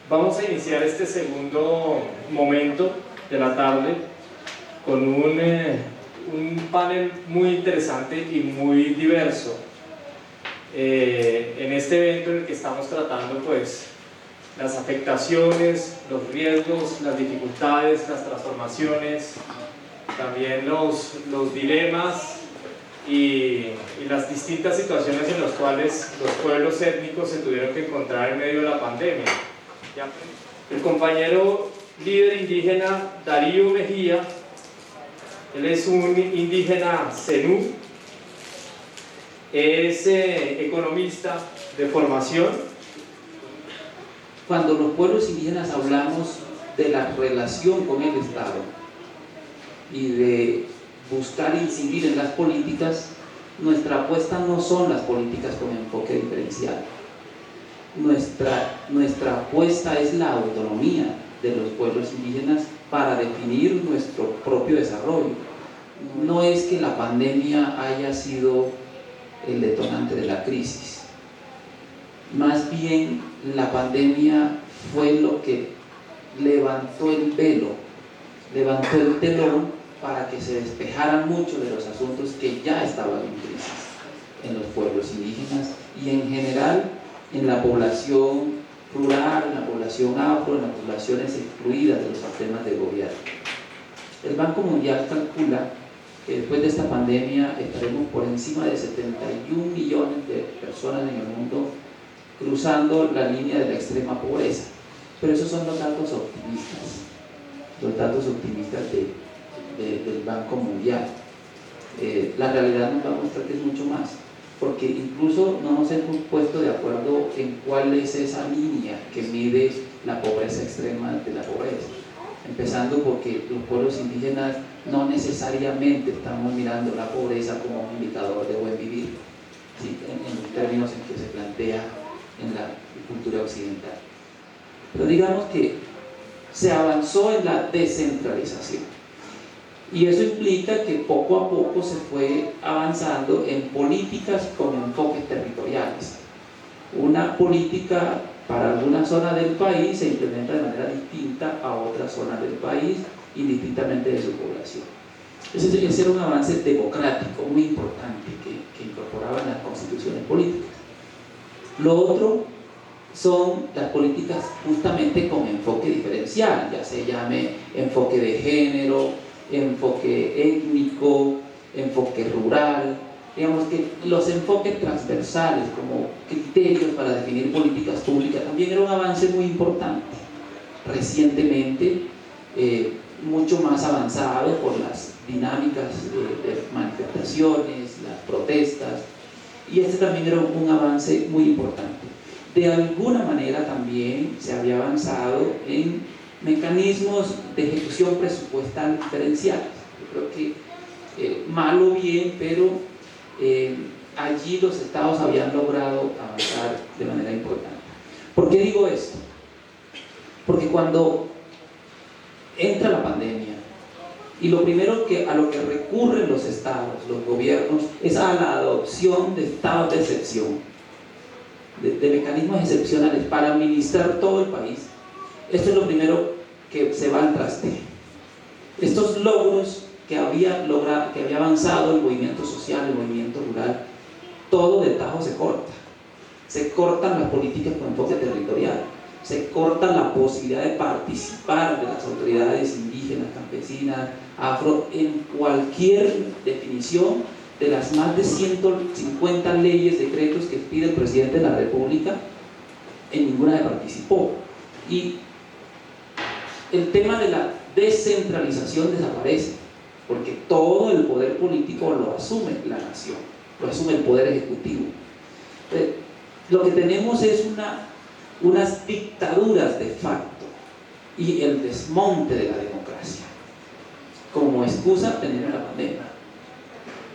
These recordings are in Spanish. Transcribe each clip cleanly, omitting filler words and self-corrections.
Vamos a iniciar este segundo momento de la tarde con un panel muy interesante y muy diverso. En este evento en el que estamos tratando pues las afectaciones, los riesgos, las dificultades, las transformaciones, también los dilemas y las distintas situaciones en las cuales los pueblos étnicos se tuvieron que encontrar en medio de la pandemia. El compañero líder indígena Darío Mejía, él es un indígena zenú, es economista de formación. Cuando los pueblos indígenas hablamos de la relación con el Estado y de buscar incidir en las políticas, nuestra apuesta no son las políticas con enfoque diferencial. Nuestra apuesta es la autonomía de los pueblos indígenas para definir nuestro propio desarrollo. No es que la pandemia haya sido el detonante de la crisis. Más bien, la pandemia fue lo que levantó el velo, levantó el telón para que se despejaran muchos de los asuntos que ya estaban en crisis en los pueblos indígenas y en general en la población rural, en la población afro, en las poblaciones excluidas de los sistemas de gobierno. El Banco Mundial calcula que después de esta pandemia estaremos por encima de 71 millones de personas en el mundo cruzando la línea de la extrema pobreza. Pero esos son los datos optimistas del Banco Mundial. La realidad nos va a mostrar que es mucho más, porque incluso no nos hemos puesto de acuerdo en cuál es esa línea que mide la pobreza extrema de la pobreza. Empezando porque los pueblos indígenas no necesariamente estamos mirando la pobreza como un indicador de buen vivir, ¿sí? en términos en que se plantea en la cultura occidental. Pero digamos que se avanzó en la descentralización y eso implica que poco a poco se fue avanzando en políticas con enfoques territoriales. Una política para alguna zona del país se implementa de manera distinta a otra zona del país, indistintamente de su población. Ese era un avance democrático muy importante que incorporaba en las constituciones políticas. Lo otro son las políticas justamente con enfoque diferencial, ya se llame enfoque de género, enfoque étnico, enfoque rural. Digamos que los enfoques transversales como criterios para definir políticas públicas también era un avance muy importante. Recientemente, mucho más avanzado por las dinámicas de manifestaciones, las protestas, y este también era un avance muy importante. De alguna manera también se había avanzado en mecanismos de ejecución presupuestal diferenciales. Yo creo que mal o bien, pero allí los estados habían logrado avanzar de manera importante. ¿Por qué digo esto? Porque cuando entra la pandemia y lo primero a lo que recurren los estados, los gobiernos, es a la adopción de estados de excepción, de mecanismos excepcionales para administrar todo el país. Esto es lo primero que se va al traste. Estos logros que había avanzado el movimiento social, el movimiento rural, todo de tajo se corta. Se cortan las políticas con enfoque territorial, se corta la posibilidad de participar de las autoridades indígenas, campesinas, afro, en cualquier definición de las más de 150 leyes, decretos que pide el presidente de la República. En ninguna participó. Y el tema de la descentralización desaparece, porque todo el poder político lo asume la nación, lo asume el poder ejecutivo. Lo que tenemos es unas dictaduras de facto y el desmonte de la democracia como excusa tener la pandemia.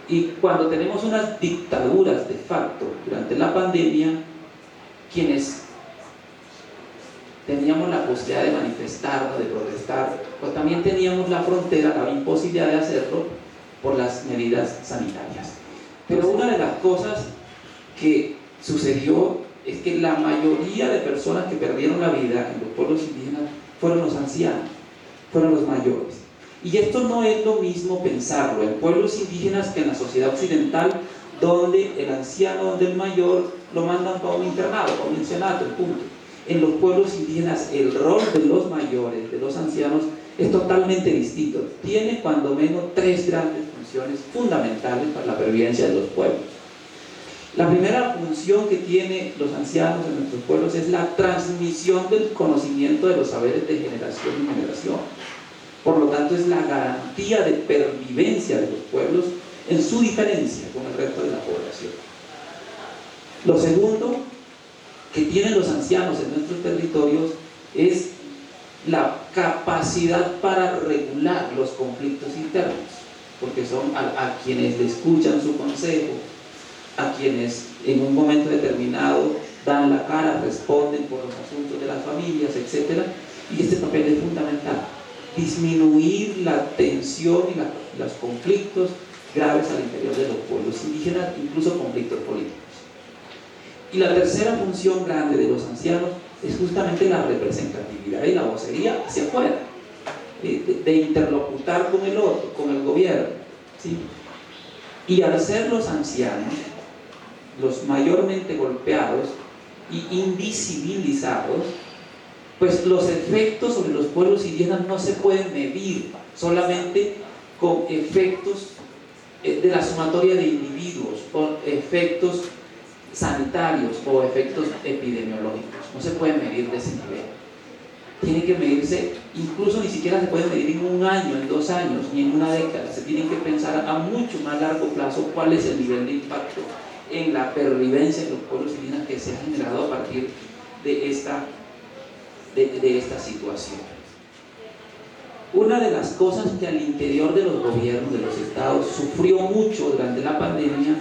Y cuando tenemos unas dictaduras de facto durante la pandemia, quienes teníamos la posibilidad de manifestarnos, de protestar, pues también teníamos la frontera, la imposibilidad de hacerlo por las medidas sanitarias. Pero una de las cosas que sucedió es que la mayoría de personas que perdieron la vida en los pueblos indígenas fueron los ancianos, fueron los mayores. Y esto no es lo mismo pensarlo en pueblos indígenas que en la sociedad occidental, donde el anciano, donde el mayor lo mandan para un internado, para un pensionato, punto. En los pueblos indígenas el rol de los mayores, de los ancianos, es totalmente distinto. Tiene cuando menos 3 grandes funciones fundamentales para la pervivencia de los pueblos. La primera función que tienen los ancianos en nuestros pueblos es la transmisión del conocimiento de los saberes de generación en generación. Por lo tanto, es la garantía de pervivencia de los pueblos en su diferencia con el resto de la población. Lo segundo que tienen los ancianos en nuestros territorios es la capacidad para regular los conflictos internos, porque son a quienes le escuchan su consejo, a quienes en un momento determinado dan la cara, responden por los asuntos de las familias, etc. Y este papel es fundamental: disminuir la tensión y los conflictos graves al interior de los pueblos indígenas, incluso conflictos políticos. Y la tercera función grande de los ancianos es justamente la representatividad y la vocería hacia afuera, de interlocutar con el otro, con el gobierno, ¿sí? Y al ser los ancianos los mayormente golpeados y invisibilizados, pues los efectos sobre los pueblos indígenas no se pueden medir solamente con efectos de la sumatoria de individuos, o efectos sanitarios o efectos epidemiológicos. No se pueden medir de ese nivel. Tiene que medirse, incluso ni siquiera se puede medir en 1 año, en 2 años, ni en 1 década. Se tiene que pensar a mucho más largo plazo cuál es el nivel de impacto en la pervivencia de los pueblos indígenas que se ha generado a partir de esta situación. Una de las cosas que al interior de los gobiernos, de los estados, sufrió mucho durante la pandemia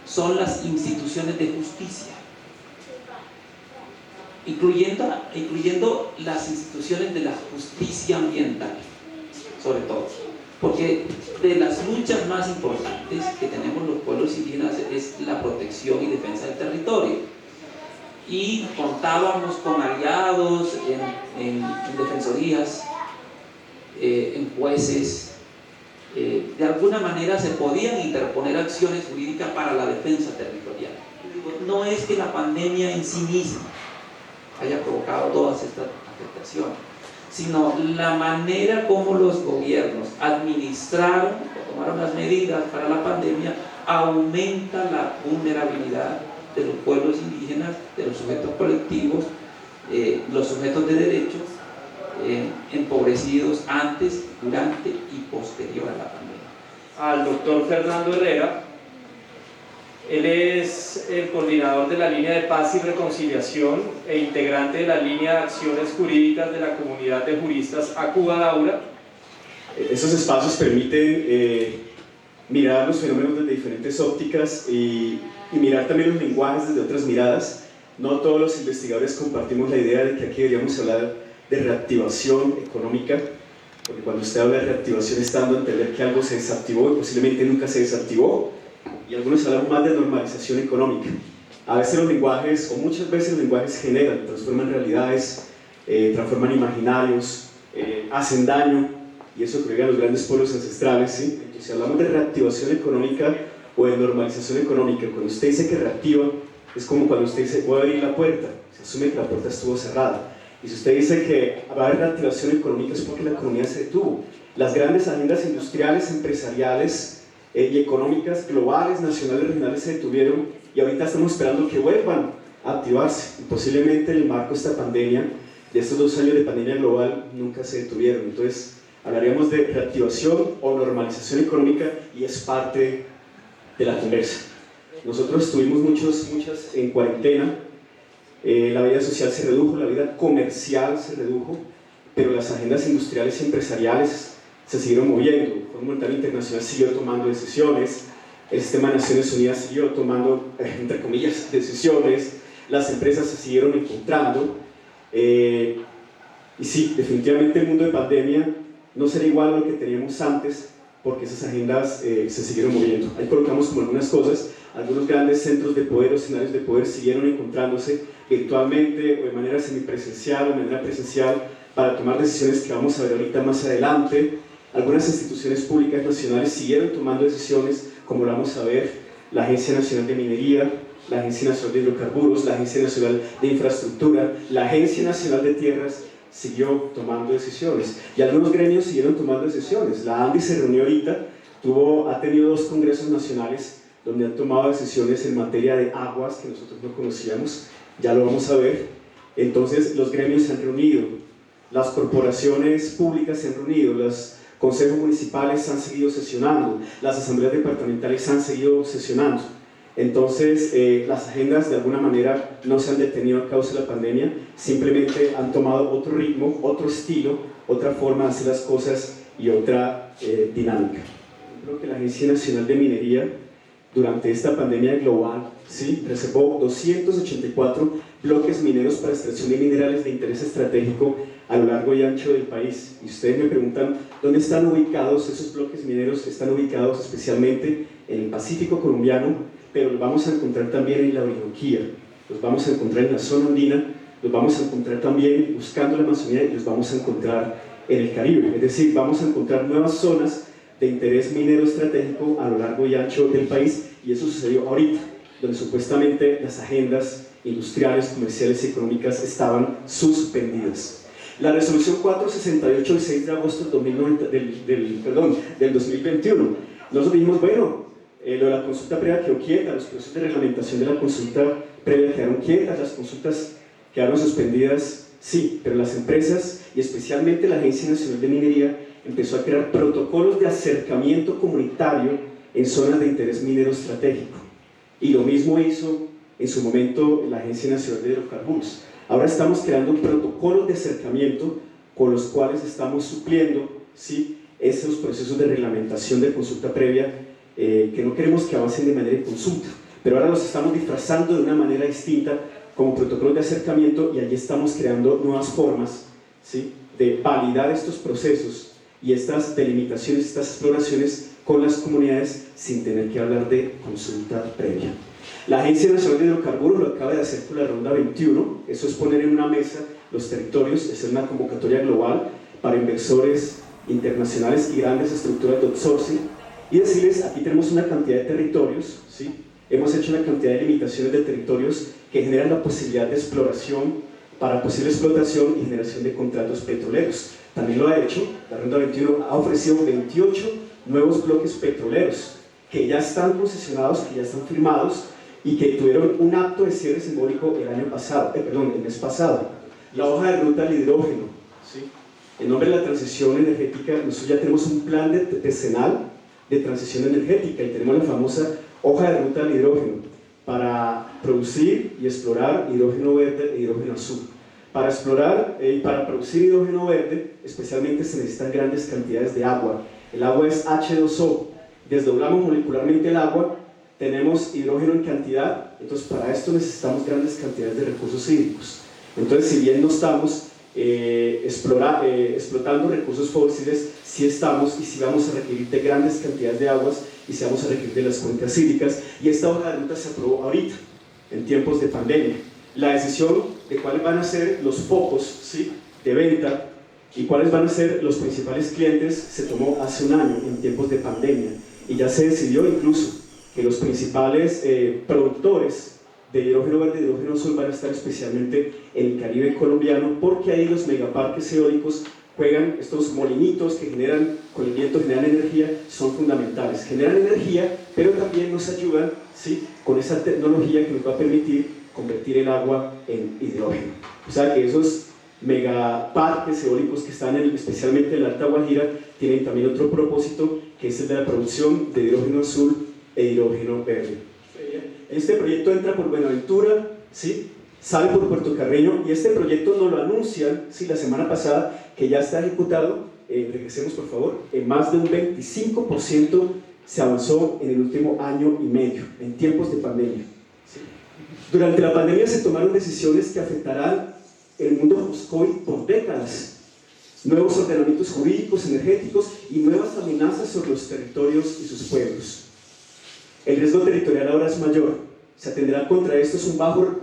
son las instituciones de justicia, incluyendo las instituciones de la justicia ambiental, sobre todo, porque de las luchas más importantes que tenemos los pueblos indígenas es la protección y defensa del territorio, y contábamos con aliados en defensorías, en jueces. De alguna manera se podían interponer acciones jurídicas para la defensa territorial. No es que la pandemia en sí misma haya provocado todas estas afectaciones, sino la manera como los gobiernos administraron o tomaron las medidas para la pandemia aumenta la vulnerabilidad de los pueblos indígenas, de los sujetos colectivos, los sujetos de derechos, empobrecidos antes, durante y posterior a la pandemia. Al doctor Fernando Herrera. Él es el coordinador de la línea de paz y reconciliación e integrante de la línea de acciones jurídicas de la comunidad de juristas Acuba Daura. Estos espacios permiten mirar los fenómenos desde diferentes ópticas y mirar también los lenguajes desde otras miradas. No todos los investigadores compartimos la idea de que aquí deberíamos hablar de reactivación económica, porque cuando usted habla de reactivación está dando a entender que algo se desactivó y posiblemente nunca se desactivó, y algunos hablan más de normalización económica. A veces los lenguajes, o muchas veces los lenguajes generan, transforman realidades, transforman imaginarios, hacen daño, y eso creo que a los grandes pueblos ancestrales, ¿sí? Entonces, si hablamos de reactivación económica o de normalización económica, cuando usted dice que reactiva, es como cuando usted dice, voy a abrir la puerta, se asume que la puerta estuvo cerrada. Y si usted dice que va a haber reactivación económica es porque la economía se detuvo. Las grandes agendas industriales, empresariales y económicas globales, nacionales, regionales se detuvieron y ahorita estamos esperando que vuelvan a activarse. Y posiblemente en el marco de esta pandemia, de estos 2 años de pandemia global, nunca se detuvieron. Entonces hablaríamos de reactivación o normalización económica y es parte de la conversa. Nosotros estuvimos muchas en cuarentena. La vida social se redujo, la vida comercial se redujo, pero las agendas industriales y empresariales se siguieron moviendo. El Fondo Monetario Internacional siguió tomando decisiones, el Sistema de Naciones Unidas siguió tomando, entre comillas, decisiones, las empresas se siguieron encontrando, y sí, definitivamente el mundo de pandemia no será igual a lo que teníamos antes, porque esas agendas se siguieron moviendo. Ahí colocamos como algunas cosas, algunos grandes centros de poder o escenarios de poder siguieron encontrándose virtualmente o de manera semipresencial o de manera presencial para tomar decisiones que vamos a ver ahorita más adelante. Algunas instituciones públicas nacionales siguieron tomando decisiones, como lo vamos a ver, la Agencia Nacional de Minería, la Agencia Nacional de Hidrocarburos, la Agencia Nacional de Infraestructura, la Agencia Nacional de Tierras siguió tomando decisiones y algunos gremios siguieron tomando decisiones. La ANDI se reunió ahorita, ha tenido 2 congresos nacionales donde han tomado decisiones en materia de aguas que nosotros no conocíamos, ya lo vamos a ver. Entonces los gremios se han reunido, las corporaciones públicas se han reunido, los consejos municipales han seguido sesionando, las asambleas departamentales han seguido sesionando. Entonces, las agendas de alguna manera no se han detenido a causa de la pandemia, simplemente han tomado otro ritmo, otro estilo, otra forma de hacer las cosas y otra dinámica. Creo que la Agencia Nacional de Minería, durante esta pandemia global, ¿sí?, reservó 284 bloques mineros para extracción de minerales de interés estratégico a lo largo y ancho del país. Y ustedes me preguntan, ¿dónde están ubicados esos bloques mineros? Están ubicados especialmente en el Pacífico colombiano, pero los vamos a encontrar también en la Orinoquía, los vamos a encontrar en la zona andina, los vamos a encontrar también buscando la Amazonía y los vamos a encontrar en el Caribe. Es decir, vamos a encontrar nuevas zonas de interés minero estratégico a lo largo y ancho del país, y eso sucedió ahorita, donde supuestamente las agendas industriales, comerciales y económicas estaban suspendidas. La resolución 468 del 6 de agosto del 2021, nosotros dijimos, bueno, lo de la consulta previa quedó quieta, los procesos de reglamentación de la consulta previa quedaron quietas, las consultas quedaron suspendidas, sí, pero las empresas y especialmente la Agencia Nacional de Minería empezó a crear protocolos de acercamiento comunitario en zonas de interés minero estratégico, y lo mismo hizo en su momento la Agencia Nacional de Hidrocarburos. Ahora estamos creando protocolos de acercamiento con los cuales estamos supliendo, ¿sí?, esos procesos de reglamentación de consulta previa que no queremos que avancen de manera de consulta, pero ahora los estamos disfrazando de una manera distinta como protocolos de acercamiento, y allí estamos creando nuevas formas, ¿sí?, de validar estos procesos y estas delimitaciones, estas exploraciones con las comunidades sin tener que hablar de consulta previa. La Agencia Nacional de Hidrocarburos lo acaba de hacer con la ronda 21, eso es poner en una mesa los territorios, es una convocatoria global para inversores internacionales y grandes estructuras de outsourcing, y decirles, aquí tenemos una cantidad de territorios, ¿sí?, hemos hecho una cantidad de limitaciones de territorios que generan la posibilidad de exploración para posible explotación y generación de contratos petroleros. También lo ha hecho, la Ronda 21 ha ofrecido 28 nuevos bloques petroleros que ya están concesionados, que ya están firmados y que tuvieron un acto de cierre simbólico el mes pasado. La hoja de ruta del hidrógeno, ¿sí?, en nombre de la transición energética, nosotros ya tenemos un plan decenal de transición energética y tenemos la famosa hoja de ruta del hidrógeno para producir y explorar hidrógeno verde e hidrógeno azul. Para explorar y para producir hidrógeno verde, especialmente se necesitan grandes cantidades de agua. El agua es H2O. Desdoblamos molecularmente el agua, tenemos hidrógeno en cantidad, entonces para esto necesitamos grandes cantidades de recursos hídricos. Entonces, si bien no estamos explotando recursos fósiles, sí estamos y sí vamos a requerir de grandes cantidades de aguas y sí vamos a requerir de las cuencas hídricas, y esta hoja de ruta se aprobó ahorita, en tiempos de pandemia. La decisión de cuáles van a ser los focos, ¿sí?, de venta y cuáles van a ser los principales clientes se tomó hace un año, en tiempos de pandemia, y ya se decidió incluso que los principales productores de hidrógeno verde y hidrógeno azul van a estar especialmente en el Caribe colombiano, porque ahí los megaparques eólicos juegan, estos molinitos que generan, con el viento generan energía, son fundamentales, generan energía, pero también nos ayudan, ¿sí?, con esa tecnología que nos va a permitir convertir el agua en hidrógeno. O sea que esos megaparques eólicos que están especialmente en la Alta Guajira tienen también otro propósito, que es el de la producción de hidrógeno azul e hidrógeno verde. Este proyecto entra por Buenaventura, ¿sí?, sale por Puerto Carreño, y este proyecto nos lo anuncian, ¿sí?, la semana pasada, que ya está ejecutado. Regresemos por favor, en más de un 25% se avanzó en el último año y medio, en tiempos de pandemia, ¿sí? Durante la pandemia se tomaron decisiones que afectarán el mundo post-COVID por décadas. nuevos ordenamientos jurídicos, energéticos y nuevas amenazas sobre los territorios y sus pueblos. El riesgo territorial ahora es mayor. Se atenderá contra estos bajo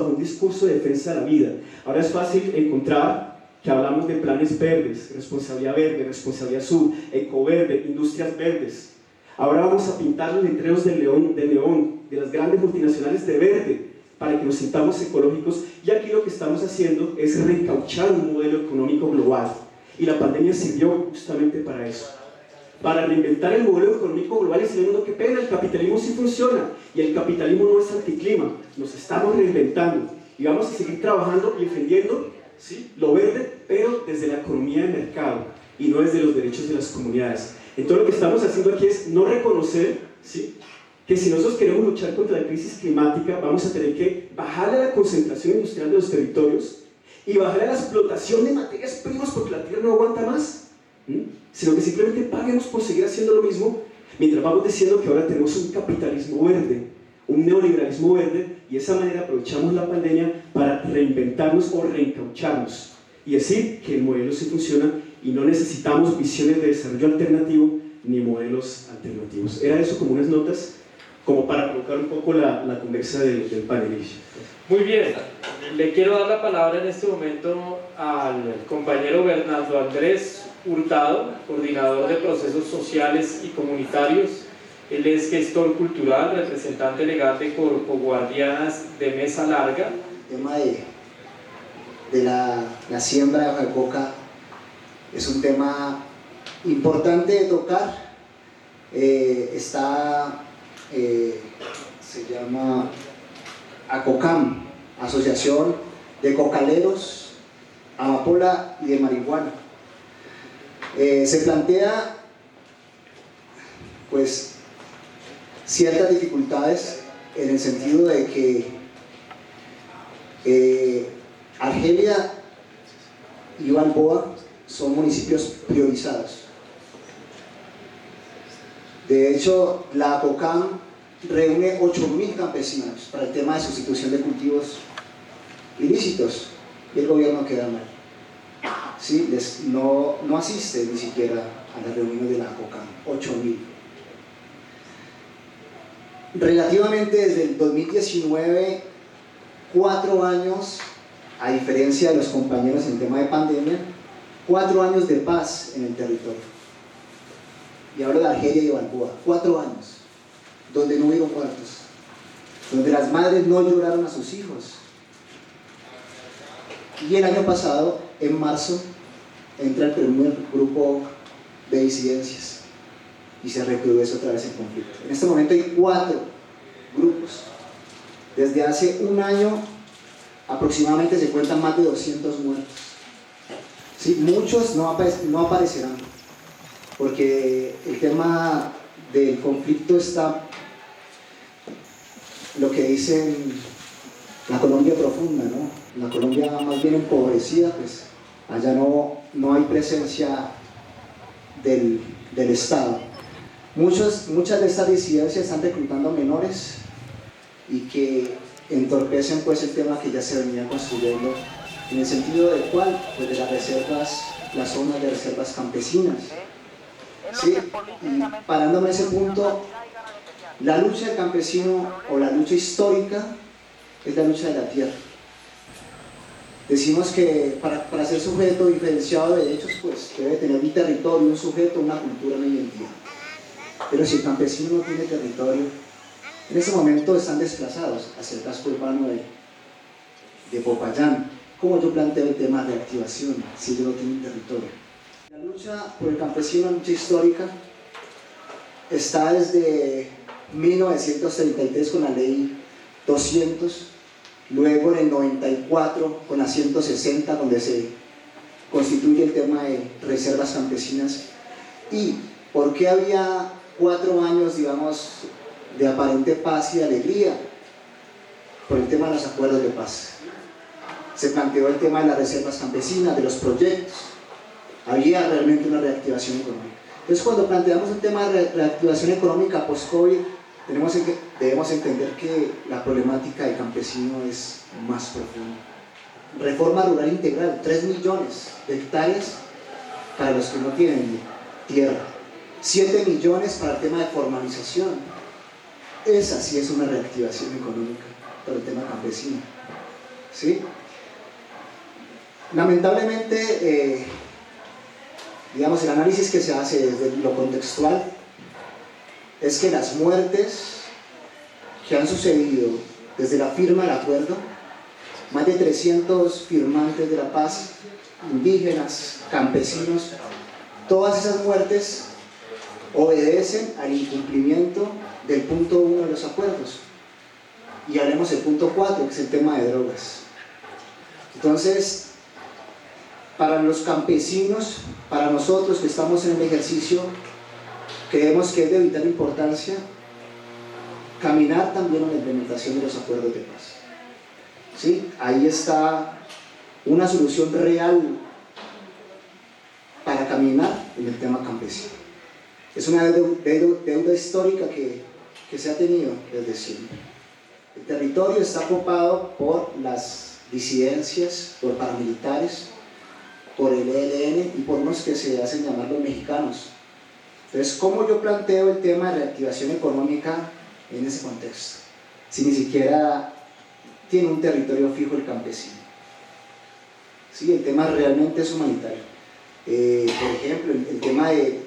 un discurso de defensa de la vida. Ahora es fácil encontrar que hablamos de planes verdes, verde, responsabilidad azul, ecoverde, industrias verdes. Ahora vamos a pintar los letreros de neón de las grandes multinacionales de verde para que nos sintamos ecológicos, y aquí lo que estamos haciendo es reencauchar un modelo económico global, y la pandemia sirvió justamente para eso, para reinventar el modelo económico global y decir al mundo: qué pena, el capitalismo sí funciona, y el capitalismo no es anticlima, nos estamos reinventando, y vamos a seguir trabajando y defendiendo, ¿sí?, lo verde, pero desde la economía de mercado, y no desde los derechos de las comunidades. Entonces lo que estamos haciendo aquí es no reconocer, ¿sí?, que si nosotros queremos luchar contra la crisis climática, vamos a tener que bajarle a la concentración industrial de los territorios y bajarle a la explotación de materias primas porque la tierra no aguanta más, sino que simplemente paguemos por seguir haciendo lo mismo, mientras vamos diciendo que ahora tenemos un capitalismo verde, un neoliberalismo verde, y de esa manera aprovechamos la pandemia para reinventarnos o reencaucharnos y decir que el modelo sí funciona y no necesitamos visiones de desarrollo alternativo ni modelos alternativos. Era eso como unas notas como para colocar un poco la conversa del panel. Muy bien, le quiero dar la palabra en este momento al compañero Bernardo Andrés Hurtado, coordinador de procesos sociales y comunitarios. Él es gestor cultural, representante legal de Corpo Guardianas de Mesa Larga. El tema de la siembra de hoja de coca es un tema importante de tocar. Se llama ACOCAM, Asociación de Cocaleros, Amapola y de Marihuana. Se plantea pues ciertas dificultades en el sentido de que Argelia y Balboa son municipios priorizados. De hecho, la ACOCAM reúne 8.000 campesinos para el tema de sustitución de cultivos ilícitos, y el gobierno queda mal. ¿Sí? No asiste ni siquiera a las reuniones de la ACOCAM, 8.000. Relativamente desde el 2019, 4 años, a diferencia de los compañeros en tema de pandemia, 4 años de paz en el territorio. Y hablo de Argelia y Balboa, 4 años, donde no hubo muertos, donde las madres no lloraron a sus hijos. Y el año pasado, en marzo, entra el primer grupo de disidencias y se recrudece otra vez el conflicto. En este momento hay 4 grupos. Desde hace un año aproximadamente se cuentan más de 200 muertos. ¿Sí? Muchos no aparecerán, porque el tema del conflicto está, lo que dicen, la Colombia profunda, ¿no? La Colombia más bien empobrecida, pues allá no hay presencia del Estado. Muchas de estas disidencias están reclutando menores y que entorpecen pues el tema que ya se venía construyendo, en el sentido de cuál, pues de las reservas, las zonas de reservas campesinas. ¿Sí? Y parándome en ese punto, la lucha del campesino o la lucha histórica es la lucha de la tierra. Decimos que para ser sujeto diferenciado de derechos, pues debe tener un territorio, un sujeto, una cultura, una identidad. Pero si el campesino no tiene territorio, en ese momento están desplazados hacia el casco urbano de Popayán. ¿Cómo yo planteo el tema de reactivación si ellos no tienen territorio? La lucha por el campesino, la lucha histórica, está desde 1933 con la ley 200, luego en el 94 con la 160, donde se constituye el tema de reservas campesinas. ¿Y por qué había 4 años, digamos, de aparente paz y alegría? Por el tema de los acuerdos de paz. Se planteó el tema de las reservas campesinas, de los proyectos. Había realmente una reactivación económica. Entonces, cuando planteamos el tema de reactivación económica post-COVID, debemos entender que la problemática del campesino es más profunda. reforma rural integral, 3 millones de hectáreas para los que no tienen tierra, 7 millones para el tema de formalización. Esa sí es una reactivación económica para el tema campesino, ¿sí? Lamentablemente, digamos, el análisis que se hace desde lo contextual es que las muertes que han sucedido desde la firma del acuerdo, más de 300 firmantes de la paz, indígenas, campesinos, todas esas muertes obedecen al incumplimiento del punto 1 de los acuerdos. Y hablemos del punto 4, que es el tema de drogas. Entonces, para los campesinos, para nosotros que estamos en el ejercicio, creemos que es de vital importancia caminar también en la implementación de los acuerdos de paz. ¿Sí? Ahí está una solución real para caminar en el tema campesino. Es una deuda histórica que se ha tenido desde siempre. El territorio está ocupado por las disidencias, por paramilitares, por el ELN y por unos que se hacen llamar los mexicanos. Entonces, ¿cómo yo planteo el tema de reactivación económica en ese contexto? Si ni siquiera tiene un territorio fijo el campesino. Sí, el tema realmente es humanitario. Por ejemplo, el tema de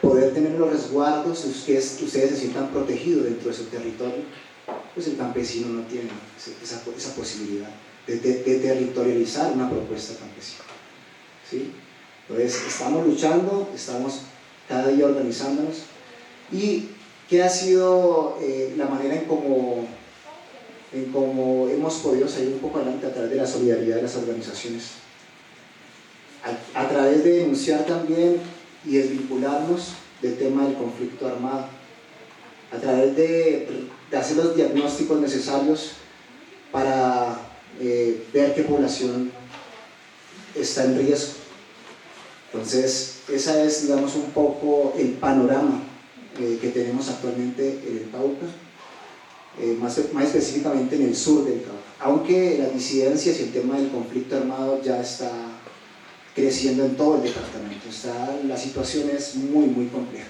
poder tener los resguardos, que ustedes se sientan protegidos dentro de su territorio, pues el campesino no tiene esa posibilidad de territorializar una propuesta campesina. ¿Sí? Entonces, estamos luchando, estamos cada día organizándonos. ¿Y qué ha sido la manera en cómo hemos podido salir un poco adelante? A través de la solidaridad de las organizaciones, a través de denunciar también y desvincularnos del tema del conflicto armado, a través de hacer los diagnósticos necesarios para ver qué población está en riesgo. Entonces, esa es, digamos, un poco el panorama que tenemos actualmente en el Cauca, más específicamente en el sur del Cauca, aunque las disidencias y el tema del conflicto armado ya está creciendo en todo el departamento. La situación es muy, muy compleja.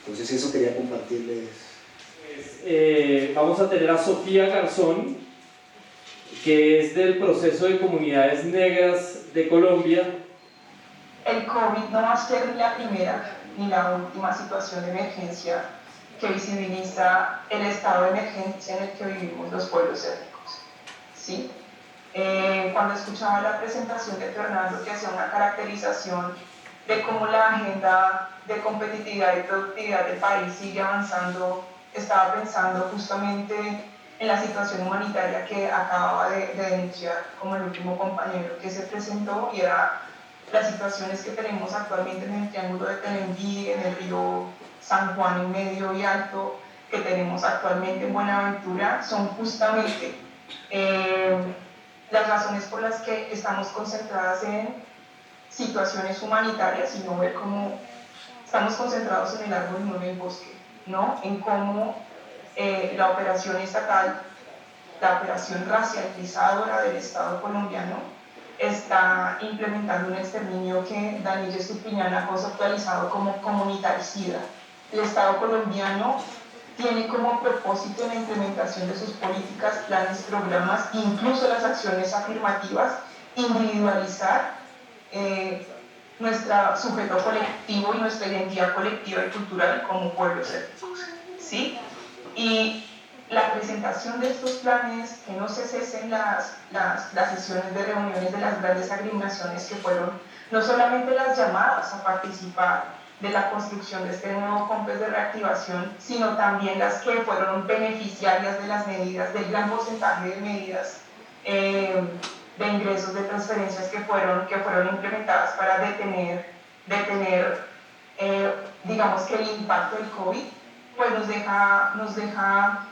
Entonces, eso quería compartirles. Vamos a tener a Sofía Garzón, que es del proceso de comunidades negras de Colombia. El COVID no va a ser ni la primera ni la última situación de emergencia que visibiliza el estado de emergencia en el que vivimos los pueblos étnicos. ¿Sí? Cuando escuchaba la presentación de Fernando, que hacía una caracterización de cómo la agenda de competitividad y productividad del país sigue avanzando, estaba pensando justamente en la situación humanitaria que acababa de denunciar como el último compañero que se presentó, y era las situaciones que tenemos actualmente en el Triángulo de Tenembí, en el río San Juan en medio y alto, que tenemos actualmente en Buenaventura, son justamente las razones por las que estamos concentradas en situaciones humanitarias y no ver cómo estamos concentrados en el árbol y no en el bosque, ¿no? En cómo la operación estatal, la operación racializadora del Estado colombiano, está implementando un exterminio que Daniel Estupiñán ha conceptualizado como comunitaricida. El Estado colombiano tiene como propósito en la implementación de sus políticas, planes, programas, incluso las acciones afirmativas, individualizar nuestro sujeto colectivo y nuestra identidad colectiva y cultural como pueblos étnicos, ¿sí? Y la presentación de estos planes, que no se cesen las sesiones de reuniones de las grandes agremiaciones que fueron no solamente las llamadas a participar de la construcción de este nuevo COMPES de reactivación, sino también las que fueron beneficiarias de las medidas, del gran porcentaje de medidas de ingresos, de transferencias que fueron implementadas para detener digamos que el impacto del COVID, pues nos deja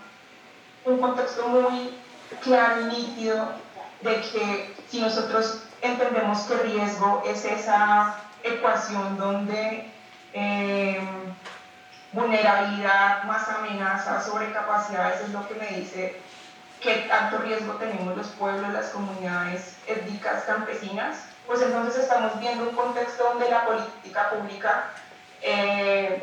un contexto muy claro y nítido de que si nosotros entendemos que riesgo es esa ecuación donde vulnerabilidad más amenaza, sobrecapacidades, es lo que me dice qué tanto riesgo tenemos los pueblos, las comunidades étnicas campesinas, pues entonces estamos viendo un contexto donde la política pública,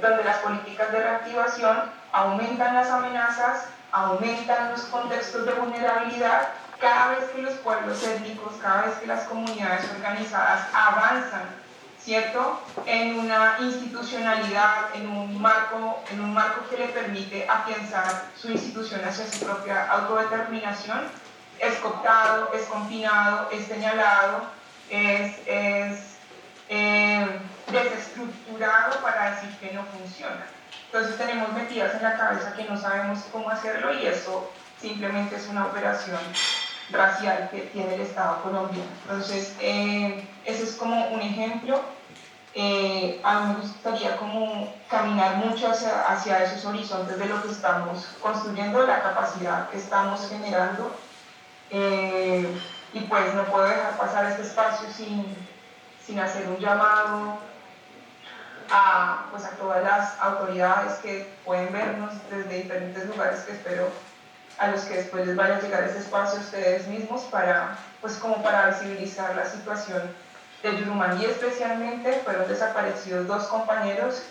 donde las políticas de reactivación aumentan las amenazas, aumentan los contextos de vulnerabilidad, cada vez que los pueblos étnicos, cada vez que las comunidades organizadas avanzan, ¿cierto?, en una institucionalidad, en un marco que le permite afianzar su institución hacia su propia autodeterminación, es cooptado, es confinado, es señalado, es desestructurado para decir que no funciona. Entonces tenemos metidas en la cabeza que no sabemos cómo hacerlo y eso simplemente es una operación racial que tiene el Estado colombiano. Entonces, ese es como un ejemplo. A mí me gustaría como caminar mucho hacia esos horizontes de lo que estamos construyendo, la capacidad que estamos generando. Y pues no puedo dejar pasar este espacio sin hacer un llamado a todas las autoridades que pueden vernos desde diferentes lugares, que espero a los que después les vaya a llegar este espacio a ustedes mismos para visibilizar la situación de Yurumangui. Especialmente fueron desaparecidos 2 compañeros,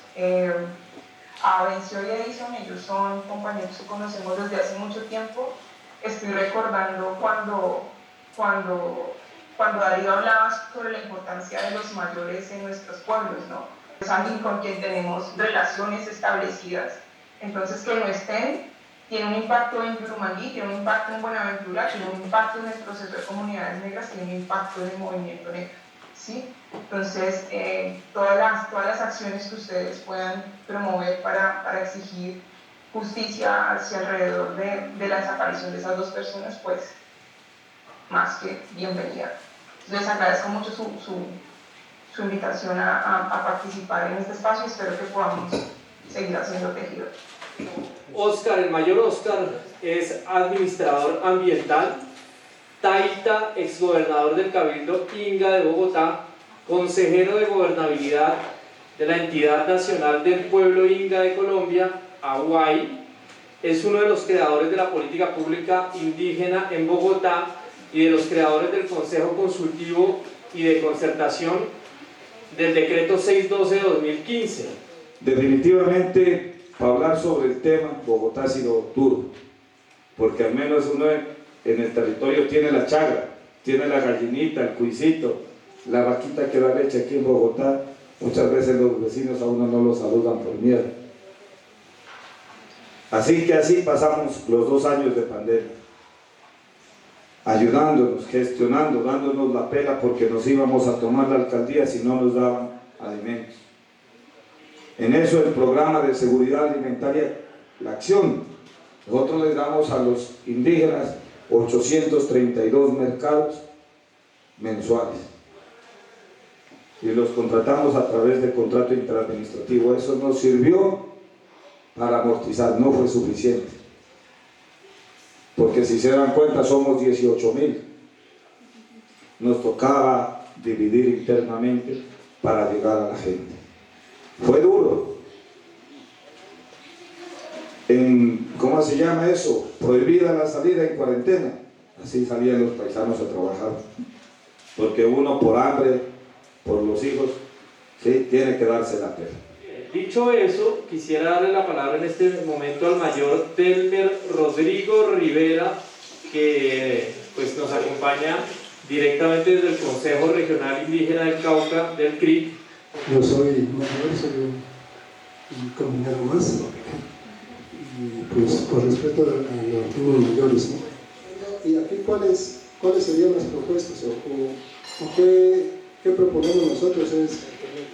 Avencio y Edison. Ellos son compañeros que conocemos desde hace mucho tiempo. Estoy recordando cuando Darío hablaba sobre la importancia de los mayores en nuestros pueblos, ¿no? Es alguien con quien tenemos relaciones establecidas, entonces que no estén tiene un impacto en Yurumangui, tiene un impacto en Buenaventura, tiene un impacto en el proceso de comunidades negras, tiene un impacto en el movimiento negro, ¿sí? Entonces, todas las acciones que ustedes puedan promover para exigir justicia hacia alrededor de la desaparición de esas 2 personas, pues, más que bienvenida. Les agradezco mucho su invitación a participar en este espacio y espero que podamos seguir haciendo tejido. Oscar, el mayor Oscar, es administrador ambiental, Taita, exgobernador del Cabildo Inga de Bogotá, consejero de gobernabilidad de la Entidad Nacional del Pueblo Inga de Colombia, AUAI, es uno de los creadores de la política pública indígena en Bogotá y de los creadores del Consejo Consultivo y de Concertación del Decreto 612 de 2015. Definitivamente, para hablar sobre el tema, Bogotá ha sido duro, porque al menos uno en el territorio tiene la chagra, tiene la gallinita, el cuisito, la vaquita que da leche. Aquí en Bogotá, muchas veces los vecinos a uno no lo saludan por miedo. Así que así pasamos los 2 años de pandemia, ayudándonos, gestionando, dándonos la pela porque nos íbamos a tomar la alcaldía si no nos daban alimentos. En eso el programa de seguridad alimentaria, la acción, nosotros les damos a los indígenas 832 mercados mensuales y los contratamos a través de contrato interadministrativo. Eso nos sirvió para amortizar, no fue suficiente, porque si se dan cuenta somos 18.000, nos tocaba dividir internamente para llegar a la gente. Fue duro. ¿Cómo se llama eso? Prohibida la salida en cuarentena. Así salían los paisanos a trabajar. Porque uno por hambre, por los hijos, sí, tiene que darse la pena. Dicho eso, quisiera darle la palabra en este momento al mayor Delmer Rodrigo Rivera, que pues, nos acompaña directamente desde el Consejo Regional Indígena del Cauca, del CRIC. Yo soy mayor, soy un compañero más, y pues por respeto a los niños mayores, ¿no? Y aquí cuáles serían las propuestas o qué proponemos nosotros es,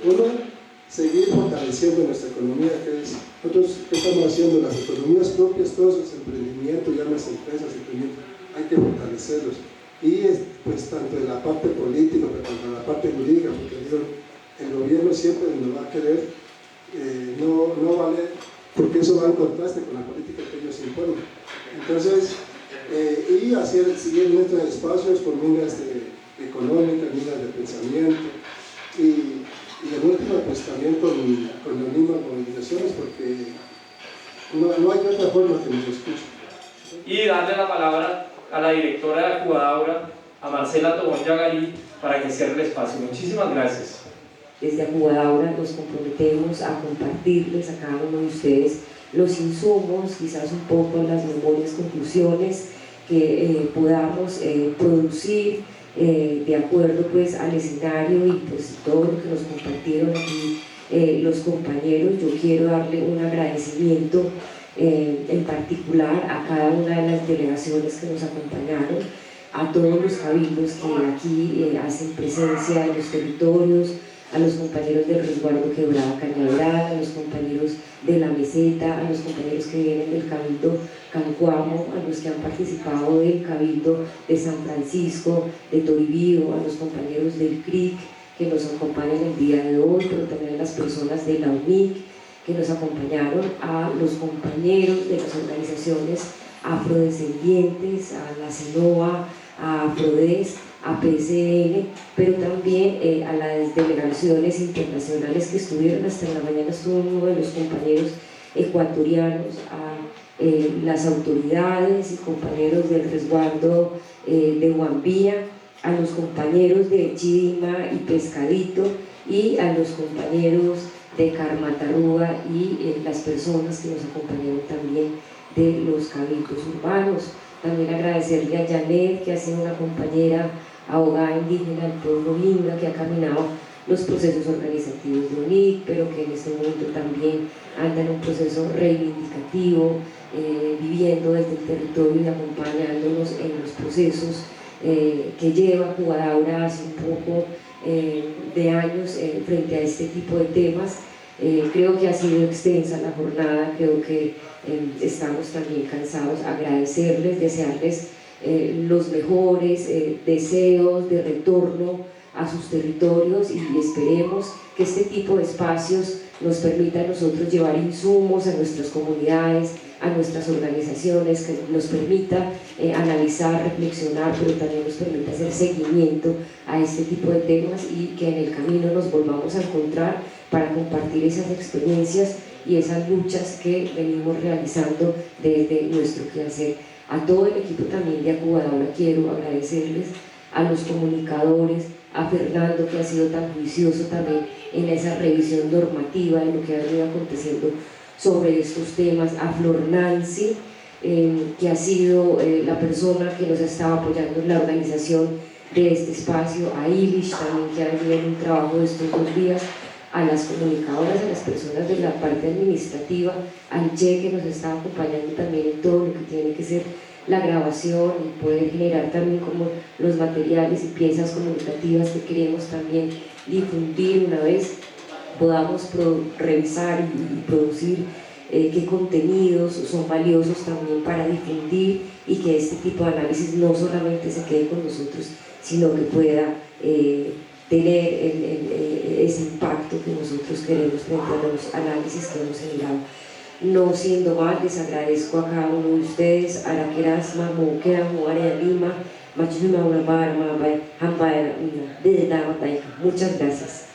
uno, seguir fortaleciendo nuestra economía, nosotros ¿qué estamos haciendo? Las economías propias, todos los emprendimientos, ya las empresas, emprendimientos, hay que fortalecerlos, y pues tanto en la parte política, pero tanto en la parte jurídica, porque digo, el gobierno siempre nos va a querer no vale, porque eso va en contraste con la política que ellos imponen. Entonces, y seguir nuestros espacios con minas económicas, minas de pensamiento, y en última, pues también con las mismas movilizaciones, porque no hay otra forma que nos escuchen. y darle la palabra a la directora de Acubaura, a Marcela Tobón Yagarí, para que cierre el espacio. Muchísimas gracias. Desde Acubaura nos comprometemos a compartirles a cada uno de ustedes los insumos, quizás un poco las memorias, conclusiones que podamos producir de acuerdo pues al escenario y pues todo lo que nos compartieron aquí los compañeros. Yo quiero darle un agradecimiento en particular a cada una de las delegaciones que nos acompañaron, a todos los cabildos que aquí hacen presencia en los territorios, a los compañeros del resguardo Quebrada Cañaveral, a los compañeros de la Meseta, a los compañeros que vienen del Cabildo Cancuamo, a los que han participado del Cabildo de San Francisco, de Toribío, a los compañeros del CRIC que nos acompañan el día de hoy, pero también a las personas de la UNIC que nos acompañaron, a los compañeros de las organizaciones afrodescendientes, a la CENOA, a AFRODES, a PSN, pero también a las delegaciones internacionales que estuvieron. Hasta en la mañana estuvo uno de los compañeros ecuatorianos, a las autoridades y compañeros del resguardo de Huambía, a los compañeros de Chidima y Pescadito y a los compañeros de Carmataruga y las personas que nos acompañaron también de los cabildos urbanos. También agradecerle a Janet, que ha sido una compañera abogada indígena del pueblo Inga, que ha caminado los procesos organizativos de UNIC, pero que en este momento también anda en un proceso reivindicativo, viviendo desde el territorio y acompañándonos en los procesos que lleva Acubaura hace un poco de años frente a este tipo de temas. Creo que ha sido extensa la jornada, creo que estamos también cansados. Agradecerles, desearles los mejores deseos de retorno a sus territorios y esperemos que este tipo de espacios nos permita a nosotros llevar insumos a nuestras comunidades, a nuestras organizaciones, que nos permita analizar, reflexionar, pero también nos permita hacer seguimiento a este tipo de temas y que en el camino nos volvamos a encontrar para compartir esas experiencias y esas luchas que venimos realizando desde nuestro quehacer. A todo el equipo también de Acubaura quiero agradecerles, a los comunicadores, a Fernando, que ha sido tan juicioso también en esa revisión normativa de lo que ha venido aconteciendo sobre estos temas, a Flor Nancy, que ha sido la persona que nos ha estado apoyando en la organización de este espacio, a Ilish también, que ha venido en un trabajo de estos 2 días, a las comunicadoras, a las personas de la parte administrativa, al Che, que nos está acompañando también en todo lo que tiene que ser la grabación y poder generar también como los materiales y piezas comunicativas que queremos también difundir una vez podamos revisar y producir qué contenidos son valiosos también para difundir y que este tipo de análisis no solamente se quede con nosotros, sino que pueda tener ese impacto que nosotros queremos frente a los análisis que hemos generado. No siendo más, les agradezco a cada uno de ustedes, Araqueras, Mamuquera, Muarea Lima, Machuma, Urabara, Mabay, Hambaya, muchas gracias.